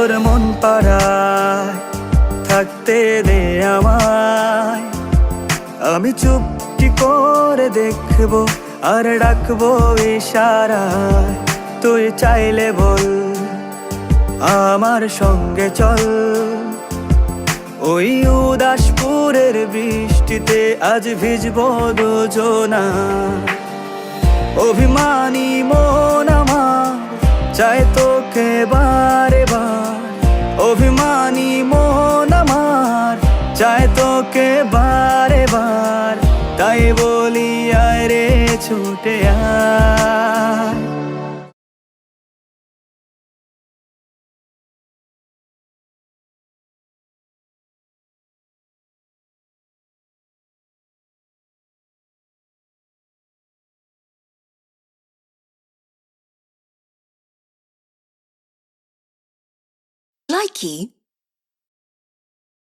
তোর মন পাড়ায় থাকতে দে আমায়, আমি চুপটি করে দেখবো আর ডাকবো ইশারায়। তুই চাইলে বল আমার সঙ্গে চল, ওই উদাসপুরের বৃষ্টিতে আজ ভিজবো দুজনা। অভিমানী মন আমার চায় তোকে বারে বার, অভিমানী মন আমার চায় তোকে বারে বার। তাই বলি আয় রে ছুটে আয়। Likey